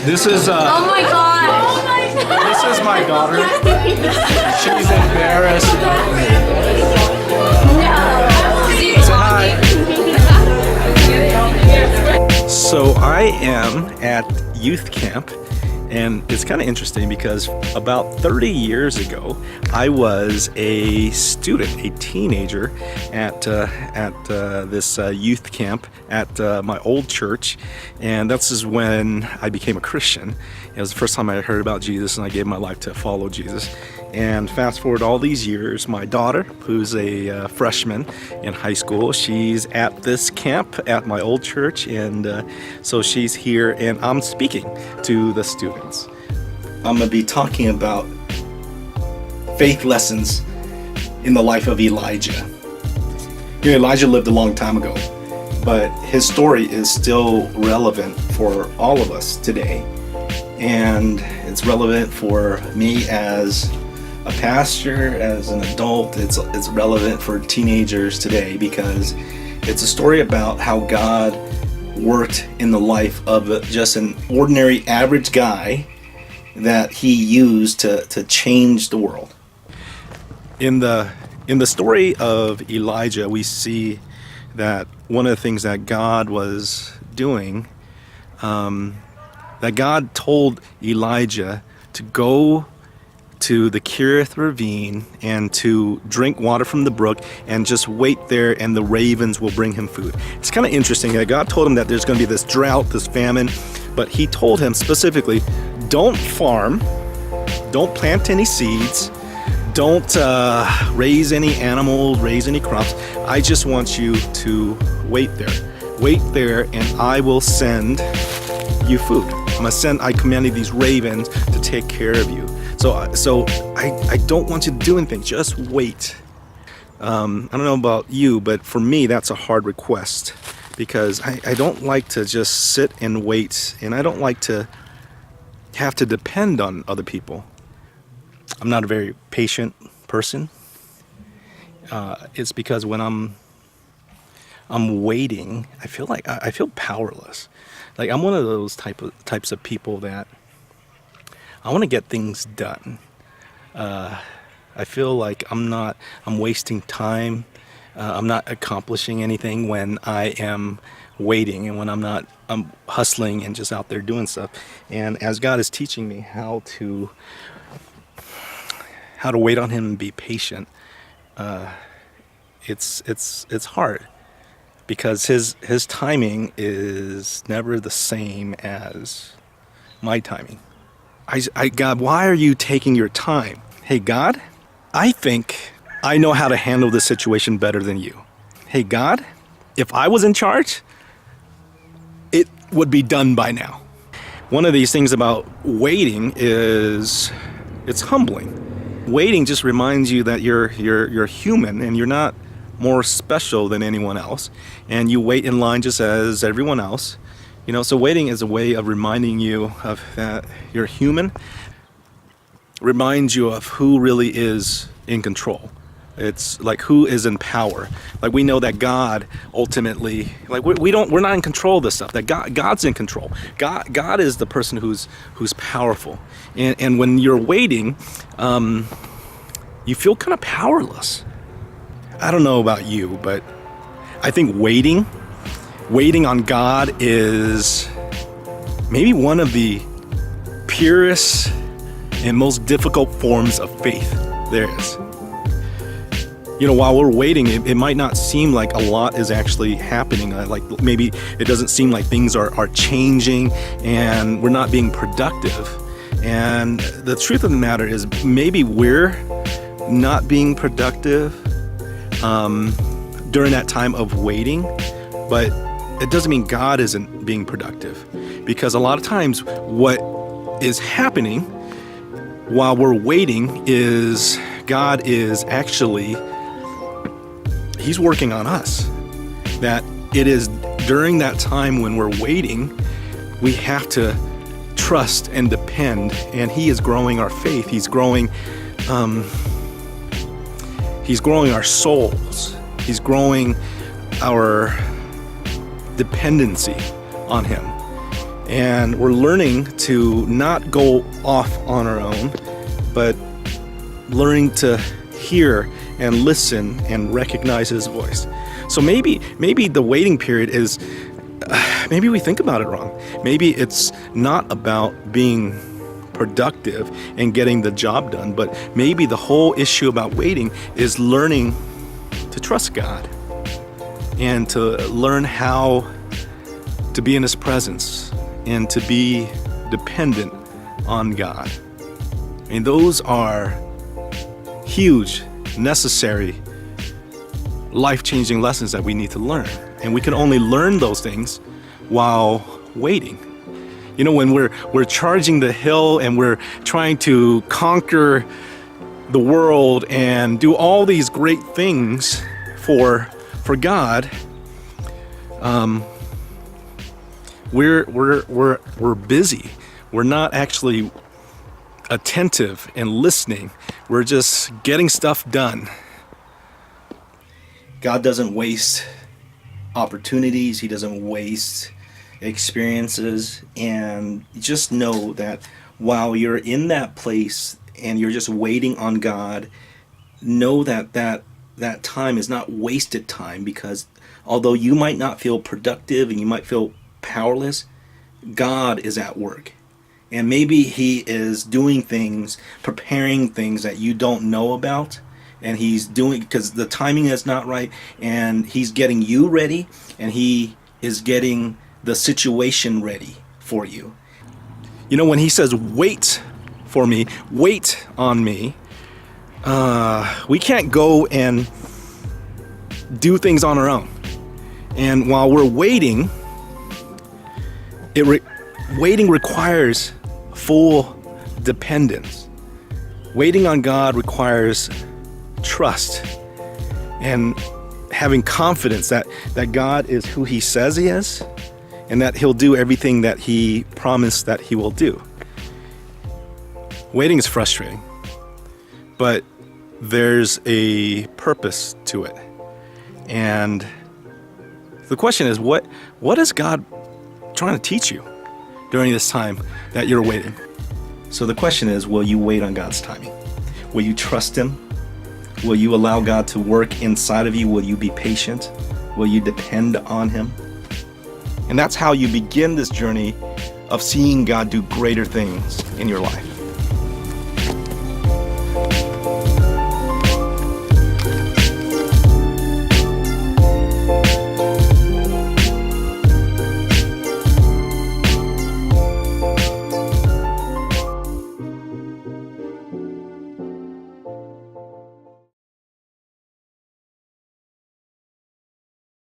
This is Oh my god! this is my daughter. She's embarrassed. Say hi. So I am at youth camp, and it's kind of interesting because about 30 years ago, I was a student, a teenager at this youth camp at my old church, and this is when I became a Christian. It was the first time I heard about Jesus, and I gave my life to follow Jesus. And fast forward all these years, my daughter, who's a freshman in high school, she's at this camp at my old church, and so she's here, and I'm speaking to the students. I'm going to be talking about faith lessons in the life of Elijah. You know, Elijah lived a long time ago, but his story is still relevant for all of us today. And it's relevant for me as a pastor, as an adult. It's relevant for teenagers today because it's a story about how God worked in the life of just an ordinary average guy that he used to change the world. In the story of Elijah, we see that one of the things that God was doing, that God told Elijah to go to the Kerith ravine and to drink water from the brook and just wait there, and the ravens will bring him food. It's kind of interesting that God told him that there's going to be this drought, this famine, but he told him specifically, don't farm, don't plant any seeds, don't raise any animals, raise any crops. I just want you to wait there, and I will send you food. I commanded these ravens to take care of you. So I don't want you to do anything. Just wait. I don't know about you, but for me, that's a hard request because I don't like to just sit and wait, and I don't like to have to depend on other people. I'm not a very patient person. It's because when I'm waiting, I feel like I feel powerless. Like I'm one of those types of people that I want to get things done. I feel like I'm wasting time. I'm not accomplishing anything when I am waiting, and when I'm hustling and just out there doing stuff. And as God is teaching me how to wait on Him and be patient, it's hard because His timing is never the same as my timing. God, why are you taking your time? Hey, God, I think I know how to handle this situation better than you. Hey, God, if I was in charge, it would be done by now. One of these things about waiting is it's humbling. Waiting just reminds you that you're human and you're not more special than anyone else, and you wait in line just as everyone else. You know, so waiting is a way of reminding you of that you're human, reminds you of who really is in control. It's like who is in power. Like we know that God ultimately, like we're not in control of this stuff. That God's in control. God is the person who's powerful. And when you're waiting, you feel kind of powerless. I don't know about you, but I think waiting on God is maybe one of the purest and most difficult forms of faith there is. You know, while we're waiting, it might not seem like a lot is actually happening. Like maybe it doesn't seem like things are changing and we're not being productive. And the truth of the matter is maybe we're not being productive during that time of waiting, but it doesn't mean God isn't being productive, because a lot of times what is happening while we're waiting is God is actually, He's working on us. That it is during that time when we're waiting, we have to trust and depend, and He is growing our faith. He's growing our souls. He's growing our dependency on Him. And we're learning to not go off on our own, but learning to hear and listen and recognize his voice. So maybe the waiting period is, maybe we think about it wrong. Maybe it's not about being productive and getting the job done, but maybe the whole issue about waiting is learning to trust God and to learn how to be in his presence and to be dependent on God. And those are huge, necessary, life-changing lessons that we need to learn. And we can only learn those things while waiting. You know, when we're charging the hill and we're trying to conquer the world and do all these great things for God, we're busy. We're not actually attentive and listening. We're just getting stuff done. God doesn't waste opportunities. He doesn't waste experiences. And just know that while you're in that place and you're just waiting on God, know that time is not wasted time, because although you might not feel productive and you might feel powerless, God is at work. And maybe he is doing things, preparing things that you don't know about. And he's doing, because the timing is not right, and he's getting you ready, and he is getting the situation ready for you. You know, when he says, wait for me, wait on me, we can't go and do things on our own. And while we're waiting, waiting requires full dependence. Waiting on God requires trust and having confidence that God is who he says he is, and that he'll do everything that he promised that he will do. Waiting is frustrating, but there's a purpose to it. And the question is, what is God trying to teach you during this time that you're waiting? So the question is, will you wait on God's timing? Will you trust him? Will you allow God to work inside of you? Will you be patient? Will you depend on him? And that's how you begin this journey of seeing God do greater things in your life.